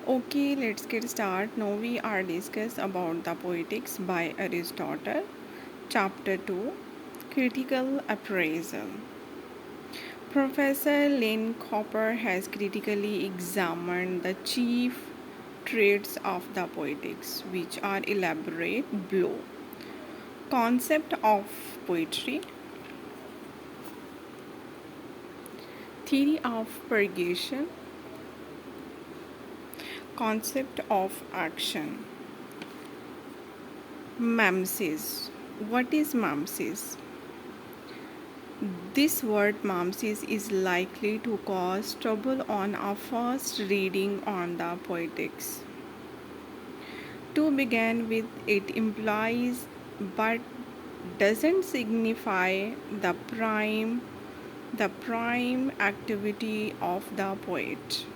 Okay, let's get started. Now we are discuss about the Poetics by Aristotle, Chapter 2, Critical Appraisal. Professor Lane Cooper has critically examined the chief traits of the Poetics, which are elaborate below. Concept of poetry, theory of purgation, concept of action. Mimesis. What is mimesis? This word mimesis is likely to cause trouble on our first reading on the poetics. To begin with, it implies but doesn't signify the prime activity of the poet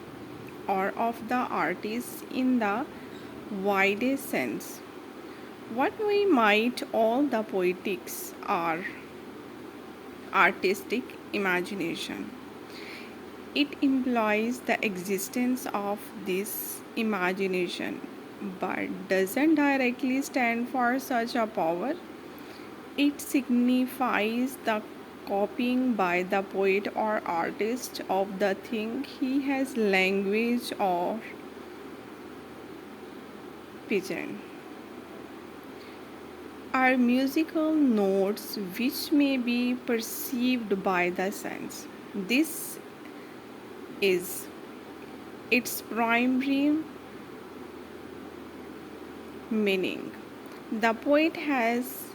or of the artist in the widest sense. What we might all the poetics are artistic imagination. It implies the existence of this imagination but doesn't directly stand for such a power. It signifies the copying by the poet or artist of the thing he has language or pigeon. Are musical notes which may be perceived by the sense. This is its primary meaning. The poet has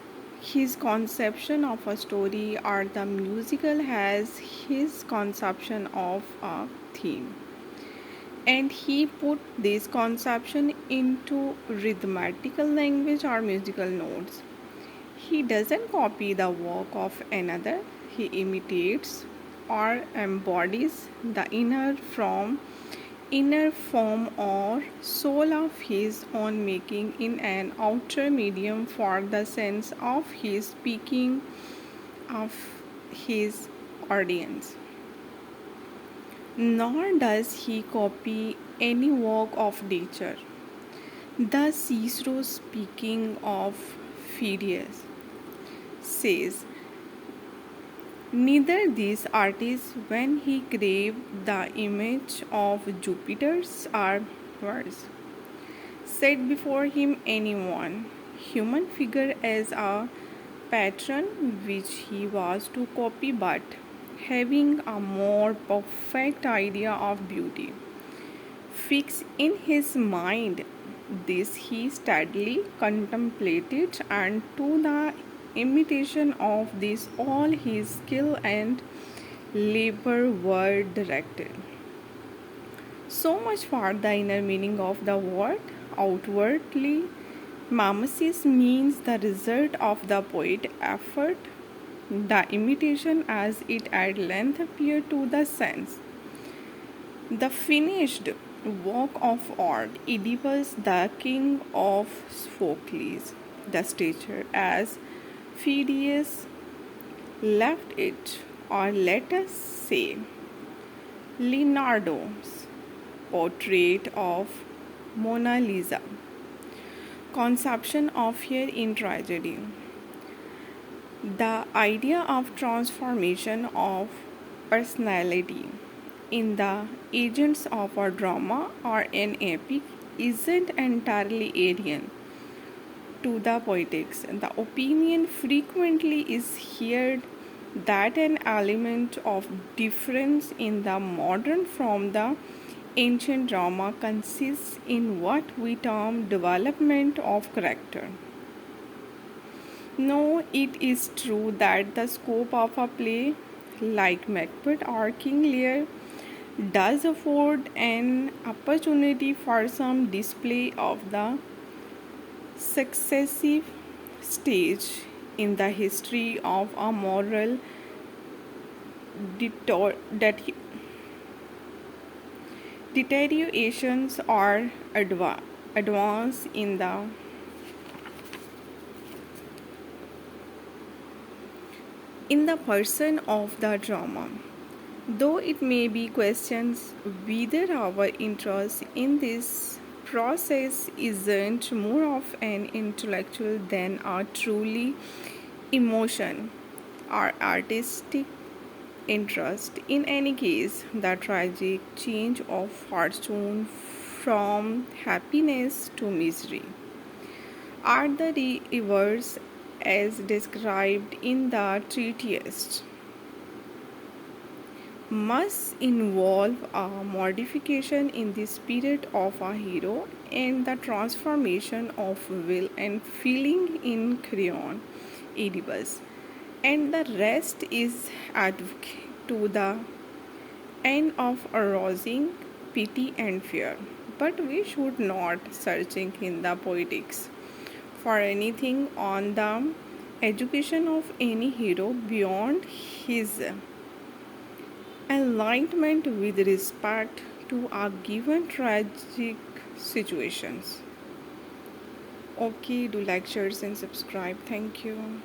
his conception of a story, or the musical has his conception of a theme, and he put this conception into rhythmical language or musical notes. He doesn't copy the work of another, he imitates or embodies the inner form or soul of his own making in an outer medium for the sense of his speaking of his audience. Nor does he copy any work of nature. Thus, Cicero, speaking of Phidias, says, neither these artists, when he graved the image of Jupiter's words, set before him any one human figure as a pattern which he was to copy, but having a more perfect idea of beauty fixed in his mind, this he steadily contemplated, and to the imitation of this all his skill and labor were directed. So much for the inner meaning of the word. Outwardly, mimesis means the result of the poet's effort, the imitation as it at length appeared to the sense. The finished work of art, Oedipus, the king of Sophocles, the statue as Phidias left it, or let us say, Leonardo's portrait of Mona Lisa. Conception of here in tragedy. The idea of transformation of personality in the agents of a drama or an epic isn't entirely alien to the poetics. The opinion frequently is heard that an element of difference in the modern from the ancient drama consists in what we term development of character. No, it is true that the scope of a play like Macbeth or King Lear does afford an opportunity for some display of the successive stage in the history of a moral deteriorations or advance in the person of the drama. Though it may be questions whether our interest in this process isn't more of an intellectual than a truly emotion or artistic interest. In any case, the tragic change of fortune from happiness to misery are the reverse as described in the treatise must involve a modification in the spirit of a hero and the transformation of will and feeling in crayon Oedipus, and the rest is advocate to the end of arousing pity and fear. But we should not searching in the poetics for anything on the education of any hero beyond his enlightenment with respect to a given tragic situations. Okay, do like, share, and subscribe. Thank you.